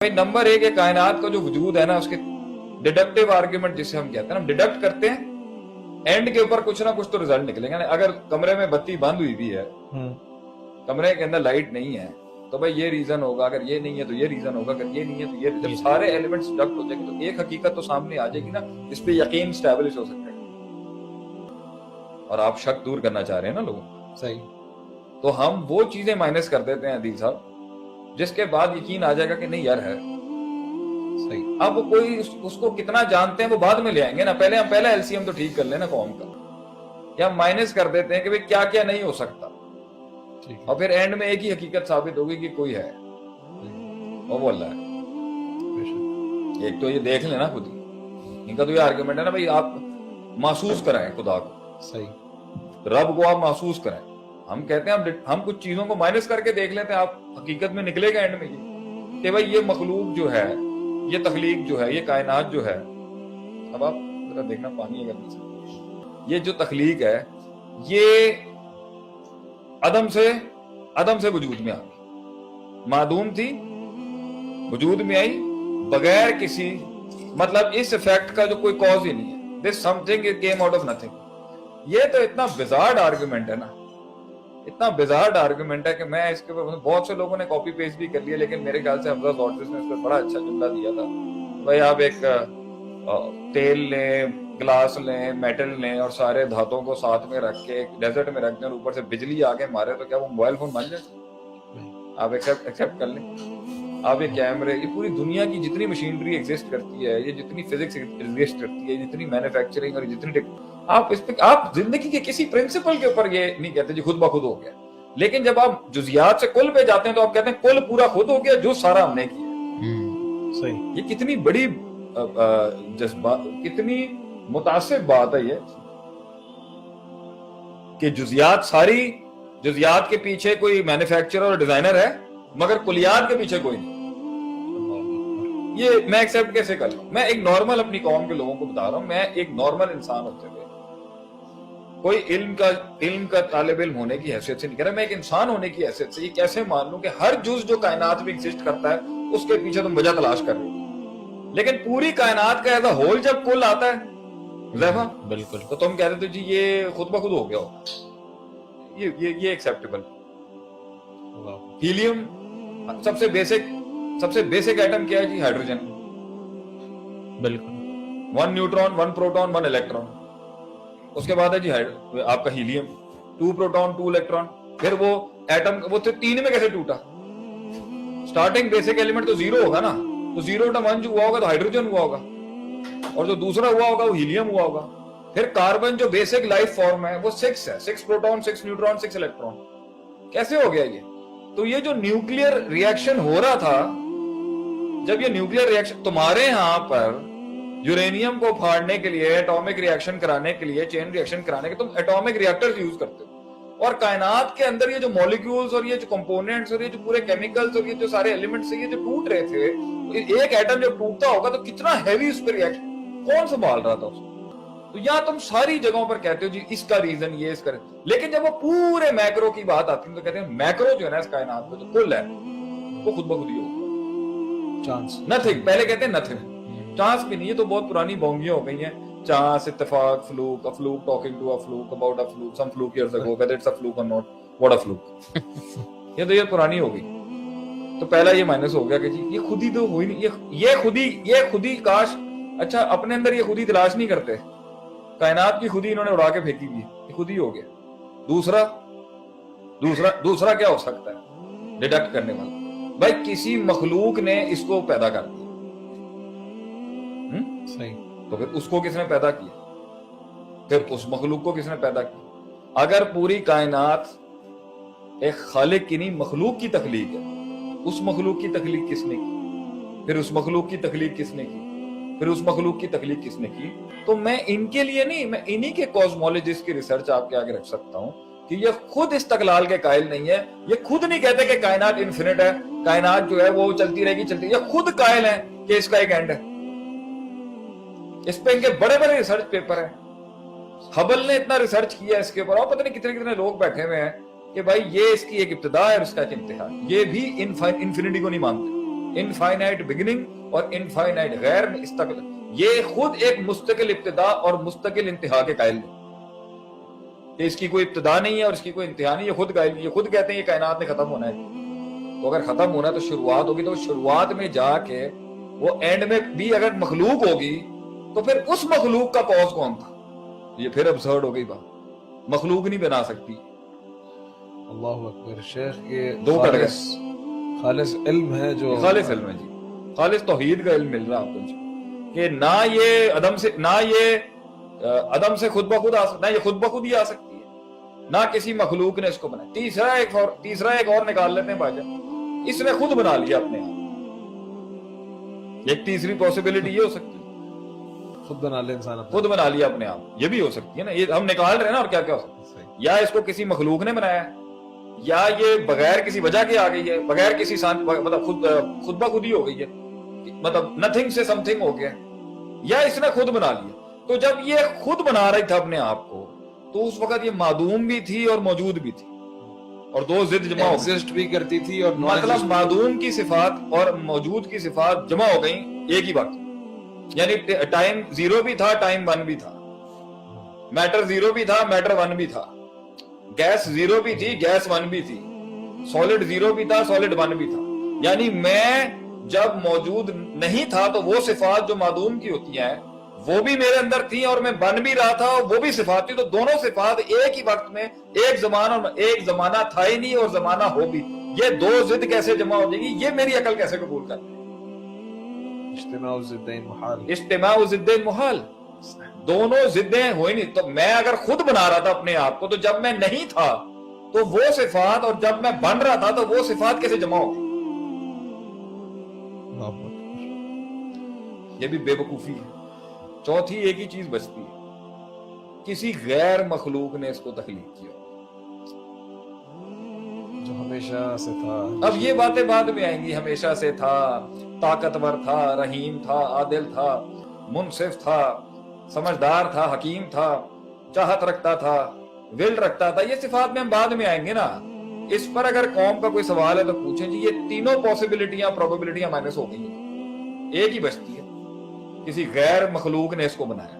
भाई नंबर एक है, कायनात का जो वजूद है ना, उसके डिडक्टिव आर्ग्यूमेंट जिसे हम कहते हैं, हम डिडक्ट करते हैं, एंड के ऊपर कुछ ना कुछ तो रिजल्ट निकलेगा ना। अगर कमरे में बत्ती बंद हुई भी है, कमरे के अंदर लाइट नहीं है, तो भाई ये रीजन होगा, अगर ये नहीं है तो ये रीजन होगा, अगर ये नहीं है तो ये। जब सारे एलिमेंट्स डिडक्ट हो जाएंगे तो एक हकीकत तो सामने आ जाएगी ना, इस पे यकीन स्टैब्लिश हो सकता है। और आप शक दूर करना चाह रहे हैं ना लोगों, सही, तो हम वो चीजें माइनस कर देते हैं अदील साहब, जिसके बाद यकीन आ जाएगा कि नहीं यार है सही। अब कोई उसको कितना जानते हैं वो बाद में ले आएंगे ना, पहले हम पहले एलसीएम तो ठीक कर लेना कौम का, या माइनस कर देते हैं कि भाई क्या क्या नहीं हो सकता, और फिर एंड में एक ही हकीकत साबित होगी कि कोई है, वो बोल रहा है। एक तो ये देख लेना खुद ही, इनका तो ये आर्गुमेंट है ना भाई, आप महसूस कराएं खुदा को, सही, रब को आप महसूस कराएं। हम कहते हैं हम कुछ चीजों को माइनस करके देख लेते हैं, आप हकीकत में निकलेगा एंड में ये कि भाई ये मखलूक जो है, ये तखलीक जो है, ये कायनात जो है, अब आप जरा देखना पानी अगर ये जो तखलीक है, ये अदम से वजूद में आ गई, मादूम थी वजूद में आई बगैर किसी, मतलब इस इफेक्ट का जो कोई कॉज ही नहीं है, this something it came out of nothing. ये तो इतना बिजार्ड आर्गुमेंट है ना, इतना बिजार्ड आर्गुमेंट है कि मैं इसके ऊपर बहुत से लोगों ने कॉपी पेस्ट भी कर लिया, लेकिन मेरे ख्याल से हमजा जॉर्जिस ने इस पर बड़ा अच्छा जुमला दिया था, भाई आप एक तेल लें, ग्लास लें, मेटल लें और सारे धातुओं को साथ में रख के डेजर्ट में रख दें और ऊपर से बिजली आके मारे तो क्या वो मोबाइल फोन बन जाए? आप एक्सेप्ट कर लें। आप ये कैमरे, ये पूरी दुनिया की जितनी मशीनरी एग्जिस्ट करती है, ये जितनी फिजिक्स एग्जिस्ट करती है, जितनी मैन्युफैक्चरिंग और जितनी आप इस पे आप जिंदगी के किसी प्रिंसिपल के ऊपर ये नहीं कहते जी खुद ब खुद हो गया, लेकिन जब आप जुजियात से कुल पे जाते हैं तो आप कहते हैं कुल पूरा खुद हो गया जो सारा हमने किया। सही। ये कितनी बड़ी जज्बा, कितनी मुतासिब बात है ये कि जुजियात के पीछे कोई मैन्युफैक्चरर और डिजाइनर है, मगर कुलियात के पीछे कोई नहीं। ये मैं एक्सेप्ट कैसे कर लूं? मैं एक नॉर्मल अपनी कौम के लोगों को बता रहा हूं, मैं एक नॉर्मल इंसान होते हुए, कोई इल्म का तालिब इल्म होने की हैसियत से नहीं कह रहा, मैं एक इंसान होने की हैसियत से ये कैसे मान लूं कि हर जुज जो कायनात में एग्जिस्ट करता है उसके पीछे तुम वजह तलाश कर रहे हो, लेकिन पूरी कायनात का एज अ होल जब कुल आता है बिल्कुल, तो तुम कह रहे थे जी ये खुद ब खुद हो गया हो, ये एक्सेप्टेबल। हीलियम सबसे बेसिक एटम क्या है जी? हाइड्रोजन। बिल्कुल, 1 न्यूट्रॉन, 1 प्रोटॉन, 1 इलेक्ट्रॉन। उसके बाद है जी आपका हीलियम, 2 प्रोटॉन, 2 इलेक्ट्रॉन। फिर वो एटम वो 3 में कैसे टूटा? स्टार्टिंग बेसिक एलिमेंट तो 0 होगा ना, तो 0 × 1 जो हुआ होगा तो हाइड्रोजन हुआ होगा, और जो दूसरा हुआ होगा वो हीलियम हुआ होगा। फिर कार्बन जो बेसिक लाइफ फॉर्म है वो 6 है, 6 प्रोटॉन, 6 न्यूट्रॉन, 6 इलेक्ट्रॉन। कैसे हो गया ये? तो ये जो न्यूक्लियर रिएक्शन हो रहा था, जब ये न्यूक्लियर रिएक्शन तुम्हारे यहां पर यूरेनियम को फाड़ने के लिए, एटॉमिक रिएक्शन कराने के लिए, चेन रिएक्शन कराने के, तुम एटॉमिक रिएक्टर्स यूज करते हो, और कायनात के अंदर ये जो मॉलिक्यूल्स और ये जो कंपोनेंट्स और ये जो पूरे केमिकल्स और ये जो सारे एलिमेंट्स ये जो टूट रहे थे, एक एटम जब टूटता होगा तो कितना हैवी उस पर रिएक्शन, कौन संभाल रहा था उसको? तो या तुम सारी जगहों पर कहते हो जी इसका रीजन ये, इसका, लेकिन जब वो पूरे मैक्रो की बात आती है तो कहते हैं मैक्रो जो है ना इस कायनात में जो कुल है वो खुद ब खुद ही होगा। चांस नथिंग, पहले कहते हैं नथिंग, चांस भी नहीं है, तो बहुत पुरानी बोंगियां हो गई हैं। चांस, इत्तेफाक, fluke, a fluke talking to a fluke about a fluke, some fluke years ago, whether it's a fluke or not, what a fluke. ये तो ये पुरानी हो गई। तो पहला ये माइनस हो गया कि जी ये खुद ही तो हो ही नहीं, ये खुद ही काश, अच्छा अपने अंदर ये खुद ही तलाश नहीं करते, कायनात की खुद ही इन्होंने उड़ा के फेंकी हुई, ये खुद ही हो गया। दूसरा क्या हो सकता है डिडक्ट करने वाला? भाई किसी मखलूक ने इसको पैदा कर दिया, सही, तो फिर उसको किसने पैदा किया? फिर उस मखलूक को किसने पैदा किया? अगर पूरी कायनात एक खालिक की नहीं मखलूक की तखलीक है, उस मखलूक की तखलीक किसने की? फिर उस मखलूक की तखलीक किसने की? फिर उस मखलूक की तखलीक किसने की? तो मैं इनके लिए नहीं, मैं इन्हीं के कॉस्मोलॉजिस्ट की रिसर्च आपके आगे रख सकता हूं कि ये खुद इस्तकलाल के कायल नहीं है, ये खुद नहीं कहते कि कायनात इन्फिनिट है, कायनात जो है वो चलती रहेगी, ये खुद कायल है कि इसका एक एंड है। इस पे इनके बड़े बड़े रिसर्च पेपर हैं, हबल ने इतना रिसर्च किया इसके ऊपर, और पता नहीं कितने कितने लोग बैठे हुए हैं कि भाई ये इसकी एक इब्तिदा है और इसका एक इंतहा। ये भी इन्फिनिटी को नहीं मानते, इनफाइनाइट बिगिनिंग और इनफाइनाइट गैर मुस्तकिल, ये खुद एक मुस्तकिल इब्तिदा और मुस्तकिल इंतहा के कायल हैं कि इसकी कोई इब्तिदा नहीं है और इसकी कोई इंतहा नहीं, ये खुद कायल, ये खुद कहते हैं ये कायनात ने खत्म होना है। तो अगर खत्म होना है तो शुरुआत होगी, तो शुरुआत में जाके वो एंड में भी अगर मखलूक होगी तो फिर उस मखलूक का कॉज कौन था? ये फिर अब्सर्ड हो गई बात, मखलूक नहीं बना सकती। अल्लाहु अकबर। शेख ये दो कट गए। खालिस इल्म है जो खालिस इल्म है जी, खालिस तौहीद का इल्म मिल रहा है आपको जी, कि ना ये अदम से खुद ब खुद आ सकता है, ये खुद ब खुद ही आ सकती है, ना किसी मखलूक ने इसको बनाया। तीसरा एक और निकाल लेते हैं भाईजान, इसने खुद बना लिया अपने आप। एक तीसरी पॉसिबिलिटी ये हो सकती है, खुद बना ले इंसान अपना। खुद बना लिया अपने आप, ये भी हो सकती है ना, ये हम निकाल रहे हैं ना। और क्या क्या हो सकता है, या इसको किसी मखलूक ने बनाया है, या ये बगैर किसी वजह के आ गई है, बगैर किसी मतलब खुद ब खुद ही हो गई है, मतलब नथिंग से समथिंग हो गया, या इसने खुद बना लिया। तो जब ये खुद बना रही था अपने आप को, तो उस वक्त ये मादूम भी थी और मौजूद भी थी, और दो जिद जमा हो गई। एग्जिस्ट भी करती थी और मतलब मादूम की सिफात और मौजूद की सिफात जमा हो गई एक ही वक्त, यानी टाइम जीरो भी था, टाइम वन भी था, मैटर जीरो भी था, मैटर वन भी था, गैस जीरो भी थी, गैस वन भी थी, सॉलिड जीरो भी था, सॉलिड वन भी था। यानी मैं जब मौजूद नहीं था तो वो सिफात जो मादूम की होती हैं वो भी मेरे अंदर थी और मैं बन भी रहा था, वो भी सिफात थी। तो दोनों सिफात एक ही वक्त में, एक जमाना था ही नहीं और जमाना हो भी, ये दो जिद कैसे जमा हो जाएगी, ये मेरी अकल कैसे कबूल कर? इज्तिमाउ ज़िद्दैन मुहाल। इज्तिमाउ ज़िद्दैन मुहाल, दोनों जिद्दें हो ही नहीं। तो मैं अगर खुद बना रहा था अपने आप को, तो जब मैं नहीं था तो वो सिफात, और जब मैं बन रहा था तो वो सिफात कैसे जमा हो? ये भी बेवकूफी है। चौथी एक ही चीज बचती है, किसी गैर मखलूक ने इसको तख्लीक किया जो हमेशा से था। अब ये बातें बाद में आएंगी, हमेशा से था, ताकतवर था, रहीम था, आदिल था, मुनसिफ था, समझदार था, हकीम था, चाहत रखता था, विल रखता था, ये सिफात में हम बाद में आएंगे ना। इस पर अगर कौम का कोई सवाल है तो पूछें जी, ये तीनों पॉसिबिलिटियां, प्रोबेबिलिटियां माइनस हो गई, एक ही बचती है, किसी गैर मखलूक ने इसको बनाया।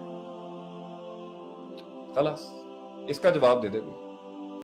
खलास, इसका जवाब दे दे कोई।